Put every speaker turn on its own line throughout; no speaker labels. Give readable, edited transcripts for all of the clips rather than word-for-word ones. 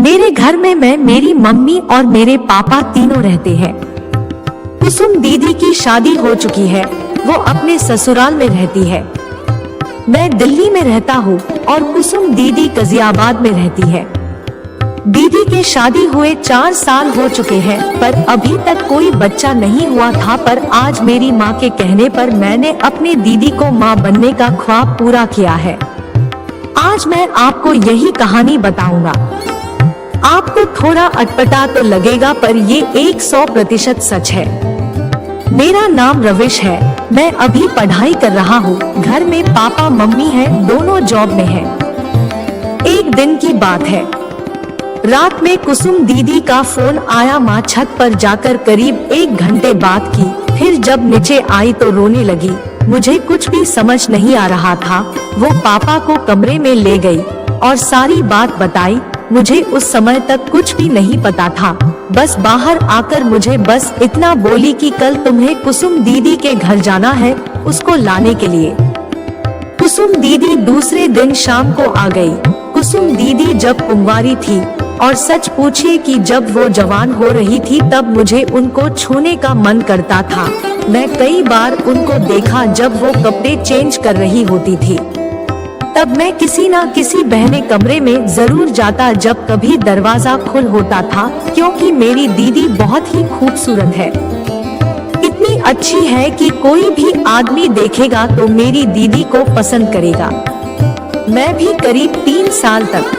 मेरे घर में मैं, मेरी मम्मी और मेरे पापा तीनों रहते हैं। कुसुम दीदी की शादी हो चुकी है, वो अपने ससुराल में रहती है। मैं दिल्ली में रहता हूँ और कुसुम दीदी गाजियाबाद में रहती है। दीदी के शादी हुए 4 साल हो चुके हैं, पर अभी तक कोई बच्चा नहीं हुआ था। पर आज मेरी माँ के कहने पर मैंने अपनी दीदी को माँ बनने का ख्वाब पूरा किया है। आज मैं आपको यही कहानी बताऊंगा। आपको थोड़ा अटपटा तो लगेगा, पर ये 100% सच है। मेरा नाम रविश है। मैं अभी पढ़ाई कर रहा हूँ। घर में पापा मम्मी हैं, दोनों जॉब में हैं। एक दिन की बात है, रात में कुसुम दीदी का फोन आया। माँ छत पर जाकर करीब 1 घंटे बात की, फिर जब नीचे आई तो रोने लगी। मुझे कुछ भी समझ नहीं आ रहा था। वो पापा को कमरे में ले गई और सारी बात बताई। मुझे उस समय तक कुछ भी नहीं पता था। बस बाहर आकर मुझे बस इतना बोली कि कल तुम्हें कुसुम दीदी के घर जाना है, उसको लाने के लिए। कुसुम दीदी दूसरे दिन शाम को आ गई। कुसुम दीदी जब कुंवारी थी, और सच पूछिए कि जब वो जवान हो रही थी तब मुझे उनको छूने का मन करता था। मैं कई बार उनको देखा जब वो कपड़े चेंज कर रही होती थी। तब मैं किसी ना किसी बहने कमरे में जरूर जाता जब कभी दरवाजा खुल होता था, क्योंकि मेरी दीदी बहुत ही खूबसूरत है। इतनी अच्छी है कि कोई भी आदमी देखेगा तो मेरी दीदी को पसंद करेगा। मैं भी करीब 3 साल तक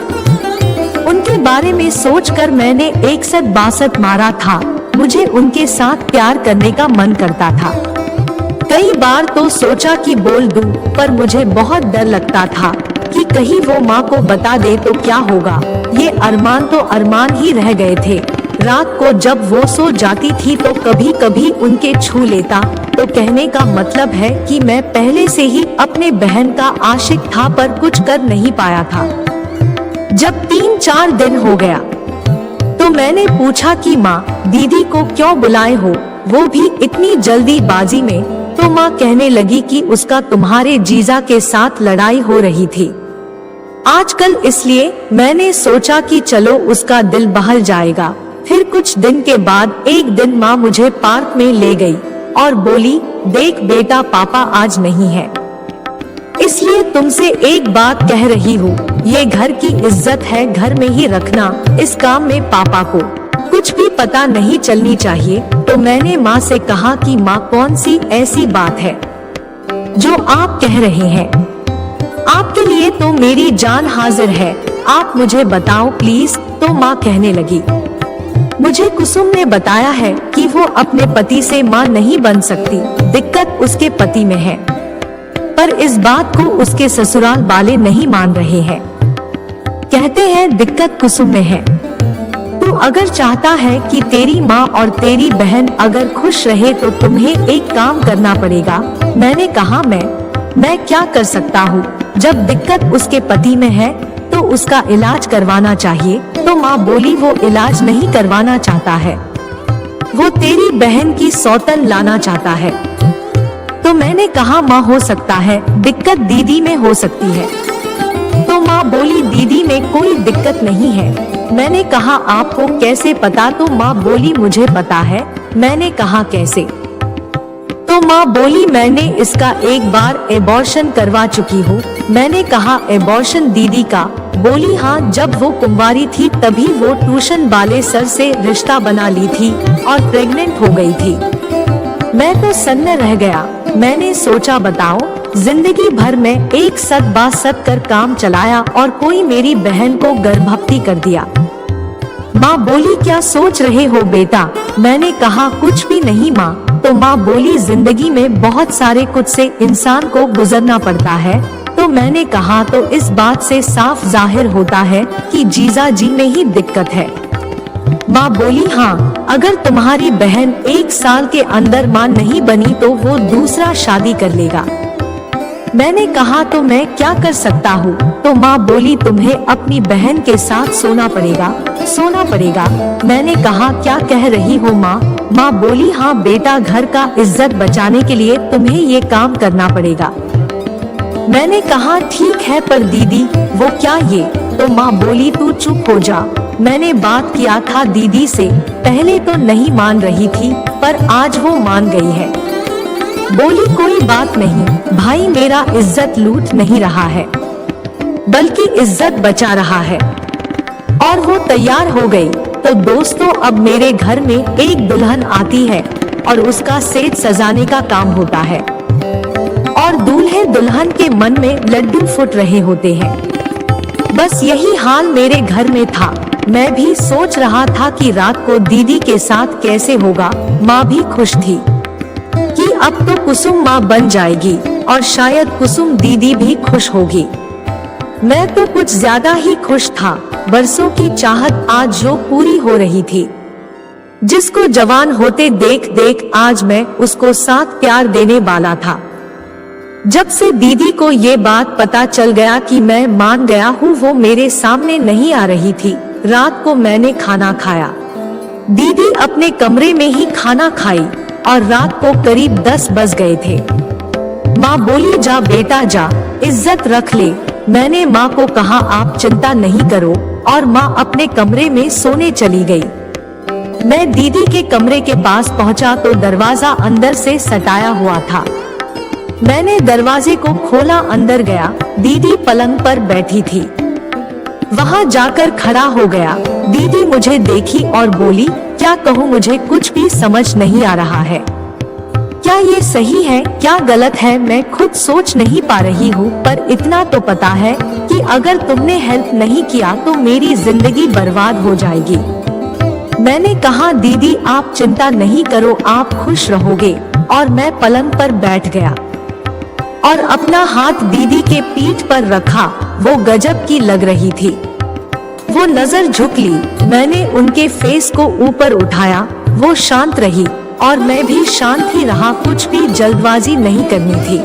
उनके बारे में सोचकर मैंने 61-62 मारा था। मुझे उनके साथ प्यार करने का मन करता था। कई बार तो सोचा कि बोल दूं, पर मुझे बहुत डर लगता था कि कहीं वो माँ को बता दे तो क्या होगा। ये अरमान तो अरमान ही रह गए थे। रात को जब वो सो जाती थी तो कभी कभी उनके छू लेता। तो कहने का मतलब है कि मैं पहले से ही अपने बहन का आशिक था, पर कुछ कर नहीं पाया था। जब 3-4 दिन हो गया तो मैंने पूछा कि माँ, दीदी को क्यों बुलाए हो, वो भी इतनी जल्दीबाजी में। तो माँ कहने लगी कि उसका तुम्हारे जीजा के साथ लड़ाई हो रही थी आजकल, इसलिए मैंने सोचा कि चलो उसका दिल बहल जाएगा। फिर कुछ दिन के बाद एक दिन माँ मुझे पार्क में ले गई और बोली, देख बेटा, पापा आज नहीं है, इसलिए तुमसे एक बात कह रही हूँ। ये घर की इज्जत है, घर में ही रखना। इस काम में पापा को कुछ भी पता नहीं चलनी चाहिए। तो मैंने माँ से कहा कि माँ, कौन सी ऐसी बात है जो आप कह रहे हैं? आपके लिए तो मेरी जान हाजिर है, आप मुझे बताओ प्लीज। तो माँ कहने लगी, मुझे कुसुम ने बताया है कि वो अपने पति से माँ नहीं बन सकती, दिक्कत उसके पति में है। पर इस बात को उसके ससुराल वाले नहीं मान रहे हैं। कहते हैं दिक्कत कुसुम में है। तू अगर चाहता है कि तेरी माँ और तेरी बहन अगर खुश रहे तो तुम्हें एक काम करना पड़ेगा। मैंने कहा मैं क्या कर सकता हूँ? जब दिक्कत उसके पति में है तो उसका इलाज करवाना चाहिए। तो माँ बोली, वो इलाज नहीं करवाना चाहता है, वो तेरी बहन की सौतन लाना चाहता है। तो मैंने कहा माँ, हो सकता है दिक्कत दीदी में हो सकती है। तो माँ बोली, दीदी में कोई दिक्कत नहीं है। मैंने कहा आपको कैसे पता? तो माँ बोली, मुझे पता है। मैंने कहा कैसे? तो माँ बोली, मैंने इसका एक बार एबॉर्शन करवा चुकी हूँ। मैंने कहा एबॉर्शन दीदी का? बोली हाँ, जब वो कुंवारी थी तभी वो ट्यूशन वाले सर से रिश्ता बना ली थी और प्रेग्नेंट हो गई थी। मैं तो सन्न रह गया। मैंने सोचा बताओ, जिंदगी भर में एक सत बासत कर काम चलाया और कोई मेरी बहन को गर्भवती कर दिया। माँ बोली, क्या सोच रहे हो बेटा? मैंने कहा कुछ भी नहीं माँ। तो माँ बोली, जिंदगी में बहुत सारे कुछ से इंसान को गुजरना पड़ता है। तो मैंने कहा तो इस बात से साफ जाहिर होता है कि जीजा जी में ही दिक्कत है। माँ बोली, हाँ, अगर तुम्हारी बहन 1 साल के अंदर माँ नहीं बनी तो वो दूसरा शादी कर लेगा। मैंने कहा तो मैं क्या कर सकता हूँ? तो माँ बोली, तुम्हें अपनी बहन के साथ सोना पड़ेगा। मैंने कहा क्या कह रही हो माँ? माँ बोली, हाँ बेटा, घर का इज्जत बचाने के लिए तुम्हें ये काम करना पड़ेगा। मैंने कहा ठीक है, पर दीदी वो क्या ये? तो माँ बोली तू चुप हो जा, मैंने बात किया था दीदी से, पहले तो नहीं मान रही थी पर आज वो मान गई है। बोली कोई बात नहीं, भाई मेरा इज्जत लूट नहीं रहा है बल्कि इज्जत बचा रहा है। और वो तैयार हो गई। तो दोस्तों अब मेरे घर में एक दुल्हन आती है और उसका सेज सजाने का काम होता है और दूल्हे दुल्हन के मन में लड्डू फूट रहे होते हैं। बस यही हाल मेरे घर में था। मैं भी सोच रहा था कि रात को दीदी के साथ कैसे होगा। माँ भी खुश थी कि अब तो कुसुम माँ बन जाएगी और शायद कुसुम दीदी भी खुश होगी। मैं तो कुछ ज्यादा ही खुश था। बरसों की चाहत आज जो पूरी हो रही थी। जिसको जवान होते देख देख आज मैं उसको साथ प्यार देने वाला था। जब से दीदी को ये बात पता चल गया कि मैं मान गया हूँ, वो मेरे सामने नहीं आ रही थी। रात को मैंने खाना खाया, दीदी अपने कमरे में ही खाना खाई और रात को करीब 10 बज गए थे। माँ बोली जा बेटा जा, इज्जत रख ले। मैंने माँ को कहा आप चिंता नहीं करो और माँ अपने कमरे में सोने चली गई। मैं दीदी के कमरे के पास पहुँचा तो दरवाजा अंदर से सटाया हुआ था। मैंने दरवाजे को खोला, अंदर गया। दीदी पलंग पर बैठी थी। वहाँ जाकर खड़ा हो गया। दीदी मुझे देखी और बोली क्या कहूँ, मुझे कुछ भी समझ नहीं आ रहा है। क्या ये सही है, क्या गलत है, मैं खुद सोच नहीं पा रही हूँ। पर इतना तो पता है कि अगर तुमने हेल्प नहीं किया तो मेरी जिंदगी बर्बाद हो जाएगी। मैंने कहा दीदी आप चिंता नहीं करो, आप खुश रहोगे। और मैं पलंग पर बैठ गया और अपना हाथ दीदी के पीठ पर रखा। वो गजब की लग रही थी। वो नजर झुक ली। मैंने उनके फेस को ऊपर उठाया। वो शांत रही और मैं भी शांत ही रहा। कुछ भी जल्दबाजी नहीं करनी थी,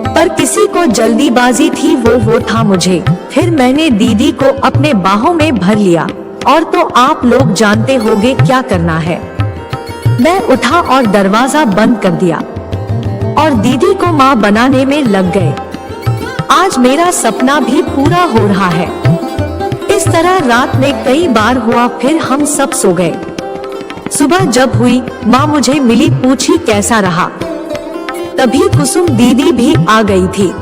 पर किसी को जल्दीबाजी थी, वो था मुझे। फिर मैंने दीदी को अपने बाहों में भर लिया। और तो आप लोग जानते होंगे क्या करना है। मैं उठा और दरवाजा बंद कर दिया और दीदी को माँ बनाने में लग गए। आज मेरा सपना भी पूरा हो रहा है। इस तरह रात में कई बार हुआ। फिर हम सब सो गए। सुबह जब हुई, माँ मुझे मिली, पूछी कैसा रहा। तभी कुसुम दीदी भी आ गई थी।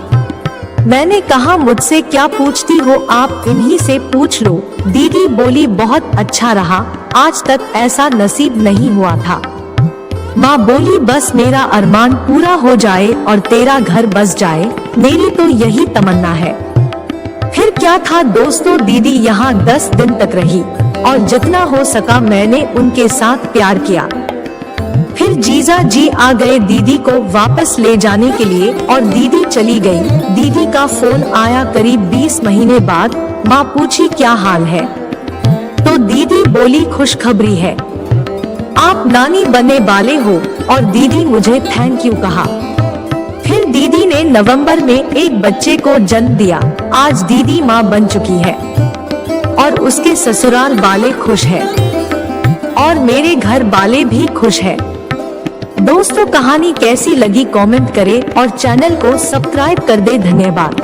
मैंने कहा मुझसे क्या पूछती हो, आप इन्हीं से पूछ लो। दीदी बोली बहुत अच्छा रहा, आज तक ऐसा नसीब नहीं हुआ था। माँ बोली बस मेरा अरमान पूरा हो जाए और तेरा घर बस जाए, मेरी तो यही तमन्ना है। फिर क्या था दोस्तों, दीदी यहाँ 10 दिन तक रही और जितना हो सका मैंने उनके साथ प्यार किया। फिर जीजा जी आ गए दीदी को वापस ले जाने के लिए और दीदी चली गई। दीदी का फोन आया करीब 20 महीने बाद। माँ पूछी क्या हाल है, तो दीदी बोली खुशखबरी है, आप नानी बनने वाले हो। और दीदी मुझे थैंक यू कहा। फिर दीदी ने नवंबर में एक बच्चे को जन्म दिया। आज दीदी माँ बन चुकी है और उसके ससुराल वाले खुश हैं और मेरे घर वाले भी खुश हैं। दोस्तों कहानी कैसी लगी कमेंट करें और चैनल को सब्सक्राइब कर दे। धन्यवाद।